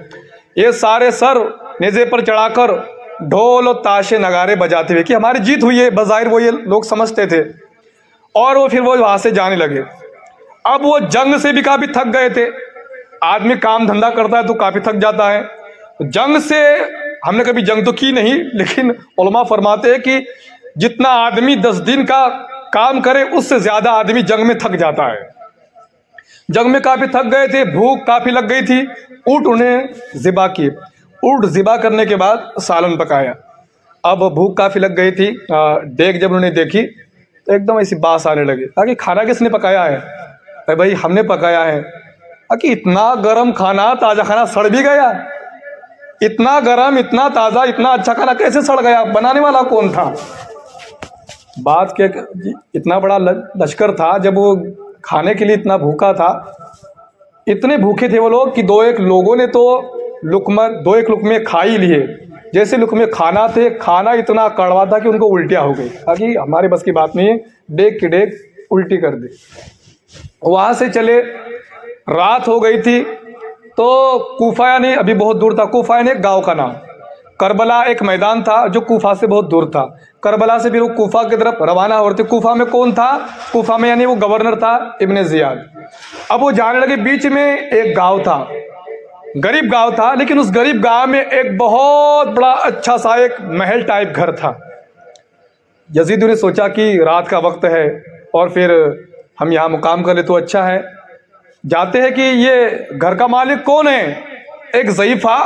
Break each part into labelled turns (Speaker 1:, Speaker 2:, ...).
Speaker 1: ये सारे सर नेज़े पर चढ़ाकर ढोल और ताशे नगारे बजाते हुए कि हमारी जीत हुई है, बज़ाहिर वो ये लोग समझते थे। और वो फिर वो वहाँ से जाने लगे। अब वो जंग से भी काफ़ी थक गए थे। आदमी काम धंधा करता है तो काफ़ी थक जाता है। जंग से हमने कभी जंग तो की नहीं, लेकिन उलमा फरमाते हैं कि जितना आदमी 10 दिन का काम करे उससे ज़्यादा आदमी जंग में थक जाता है। जंग में काफ़ी थक गए थे, भूख काफ़ी लग गई थी। ऊँट उन्हें ज़िबा किए। ऊँट ज़िबा करने के बाद सालन पकाया। अब भूख काफ़ी लग गई थी। देख जब उन्होंने देखी तो एकदम ऐसी बास आने लगी। कि खाना किसने पकाया है? अरे भाई हमने पकाया है। कि इतना गर्म खाना, ताज़ा खाना सड़ भी गया? इतना गर्म, इतना ताज़ा, इतना अच्छा खाना कैसे सड़ गया? बनाने वाला कौन था? बात के इतना बड़ा लश्कर था, जब वो खाने के लिए इतना भूखा था, इतने भूखे थे वो लोग कि दो एक लोगों ने तो दो एक लुकमे खा ही लिए। जैसे लुकमे खाना थे, खाना इतना कड़वा था कि उनको उल्टियाँ हो गई। ताकि हमारे बस की बात नहीं है, डेग की डेग उल्टी कर दी। वहाँ से चले, रात हो गई थी तो कूफा, यानी अभी बहुत दूर था। कूफा यानी एक गाँव का नाम। करबला एक मैदान था जो कूफा से बहुत दूर था। करबला से फिर वो कूफा की तरफ रवाना हो रहे थे। कूफा में कौन था? कूफा में यानी वो गवर्नर था इब्ने ज़ियाद। अब वो जाने लगे, बीच में एक गांव था, गरीब गांव था, लेकिन उस गरीब गांव में एक बहुत बड़ा अच्छा सा एक महल टाइप घर था। यजीद ने सोचा कि रात का वक्त है और फिर हम यहाँ मुकाम कर ले तो अच्छा है। जाते हैं कि ये घर का मालिक कौन है? एक ज़ईफ़ा,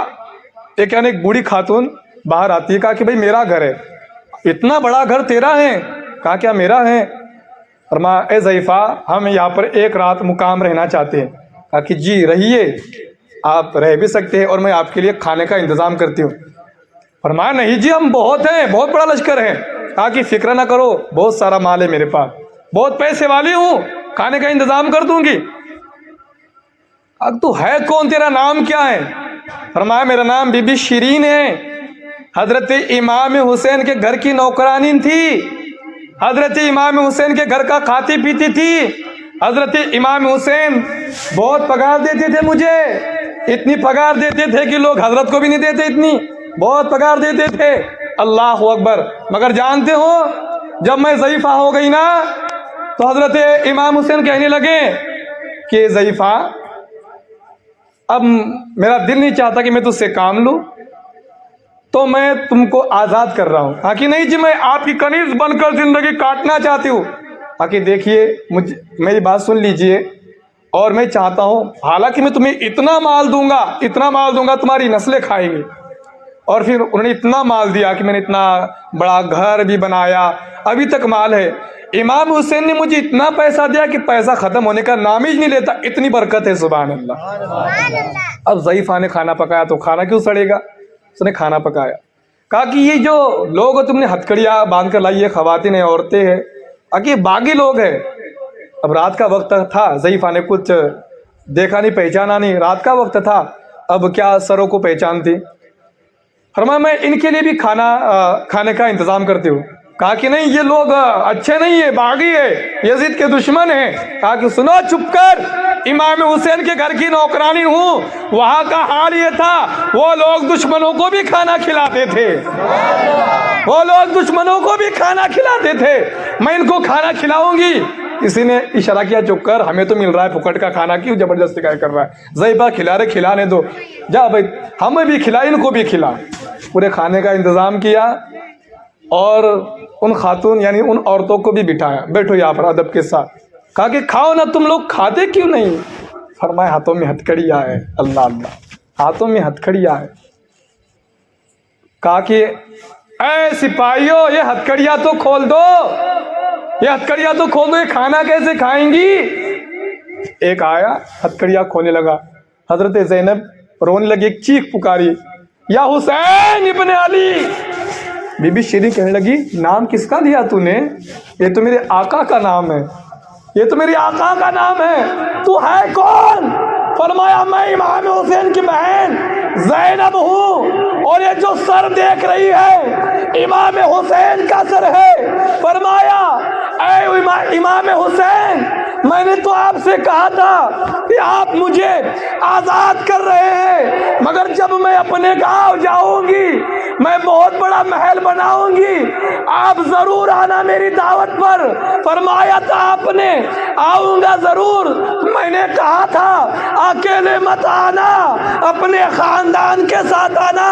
Speaker 1: एक यानी एक बूढ़ी खातून बाहर आती है। कहा कि भाई मेरा घर है। इतना बड़ा घर तेरा है? कहा क्या मेरा है? फरमाया ए ज़ईफ़ा, हम यहाँ पर एक रात मुकाम रहना चाहते हैं। कहा कि जी रहिए, आप रह भी सकते हैं और मैं आपके लिए खाने का इंतज़ाम करती हूँ। फरमाया नहीं जी, हम बहुत हैं, बहुत बड़ा लश्कर है। कहा कि फिक्र ना करो, बहुत सारा माल है मेरे पास, बहुत पैसे वाली हूँ, खाने का इंतज़ाम कर दूंगी। अब तू है कौन, तेरा नाम क्या है? फरमाया मेरा नाम बीबी शिरीन है, हजरत इमाम हुसैन के घर की नौकरानी थी, हजरत इमाम हुसैन के घर का खाती पीती थी। हजरत इमाम हुसैन बहुत पगार देते थे मुझे, इतनी पगार देते थे कि लोग हजरत को भी नहीं देते, इतनी बहुत पगार देते थे। अल्लाह अकबर। मगर जानते हो, जब मैं ज़ईफ़ा हो गई ना तो हजरत इमाम हुसैन कहने लगे कि ज़ईफ़ा, अब मेरा दिल नहीं चाहता कि मैं तुझसे काम लूँ, तो मैं तुमको आज़ाद कर रहा हूँ। कि नहीं जी, मैं आपकी कनीज़ बनकर ज़िंदगी काटना चाहती हूँ। कि देखिए, मुझे मेरी बात सुन लीजिए, और मैं चाहता हूँ, हालांकि मैं तुम्हें इतना माल दूंगा, इतना माल दूंगा, तुम्हारी नस्लें खाएंगी। और फिर उन्होंने इतना माल दिया कि मैंने इतना बड़ा घर भी बनाया, अभी तक माल है। इमाम हुसैन ने मुझे इतना पैसा दिया कि पैसा ख़त्म होने का नाम ही नहीं लेता, इतनी बरकत है। सुभान अल्लाह। अब ज़ईफ़ा ने खाना पकाया तो खाना क्यों सड़ेगा? उसने खाना पकाया। कहा कि ये जो लोग तुमने हथकड़ियाँ बांध कर लाई है, ख़वातीन है, औरतें हैं, कि बागी लोग हैं। अब रात का वक्त था, ज़ईफ़ा ने कुछ देखा नहीं, पहचाना नहीं, रात का वक्त था, अब क्या सरों को पहचानती। फरमाया मैं इनके लिए भी खाने का इंतज़ाम करती हूँ। कहा कि नहीं, ये लोग अच्छे नहीं है, बागी है, यजीद के दुश्मन हैं। कहा कि सुनो, चुप कर, इमाम हुसैन के घर की नौकरानी हूँ। वहाँ का हाल ये था, वो लोग दुश्मनों को भी खाना खिलाते थे, वो लोग दुश्मनों को भी खाना खिलाते थे। मैं इनको खाना खिलाऊंगी। किसी ने इशारा किया, चुप कर, हमें तो मिल रहा है फुकट का खाना, क्यों जबरदस्ती क्या कर रहा है? ज़ईफ़ा खिला रहे, खिलाने दो, जा भाई, हमें भी खिला, इनको भी खिला। पूरे खाने का इंतज़ाम किया और उन खातून यानी उन औरतों को भी बिठाया, बैठो यहाँ पर अदब के साथ। कहा कि खाओ ना, तुम लोग खाते क्यों नहीं? फरमाया हाथों में हथकड़ियाँ है। अल्लाह अल्लाह, हाथों में हथकड़ियाँ है। कहा कि ऐ सिपाहियों, ये हथकड़ियाँ तो खोल दो, ये हथकड़ियाँ तो खोल दो, ये खाना कैसे खाएंगी? एक आया, हथकड़ियाँ खोलने लगा। हजरत ज़ैनब रोने लगी, एक चीख पुकारी, या हुसैन इब्ने अली। बीबी शिरीन कहने लगी, नाम किसका दिया तूने? ये तो मेरे आका का नाम है, ये तो मेरे आका का नाम है। तू है कौन? फरमाया मैं इमाम हुसैन की बहन ज़ैनब हूँ, और ये जो सर देख रही है इमाम हुसैन का सर है। फरमाया ऐ इमाम हुसैन, मैंने तो आपसे कहा था कि आप मुझे आज़ाद कर रहे हैं, मगर जब मैं अपने गांव जाऊंगी मैं बहुत बड़ा महल बनाऊंगी, आप जरूर आना मेरी दावत पर। फरमाया था आपने, आऊंगा जरूर। मैंने कहा था अकेले मत आना, अपने खानदान के साथ आना।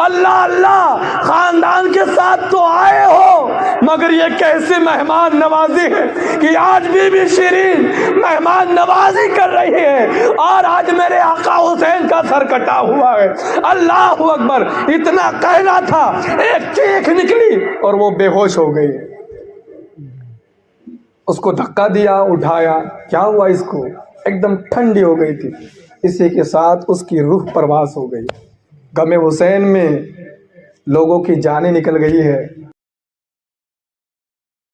Speaker 1: अल्लाह अल्लाह, खानदान के साथ तो आए हो, मगर ये कैसे मेहमान नवाजी है कि आज बीबी शिरीन मेहमान नवाजी कर रही है और आज मेरे आका हुसैन का सर कटा हुआ है। अल्लाह अकबर। इतना कहना था, एक चीख निकली और वो बेहोश हो गई। उसको धक्का दिया, उठाया, क्या हुआ इसको? एकदम ठंडी हो गई थी। इसी के साथ उसकी रूह परवास हो गई। गमे हुसैन में लोगों की जानें निकल गई है।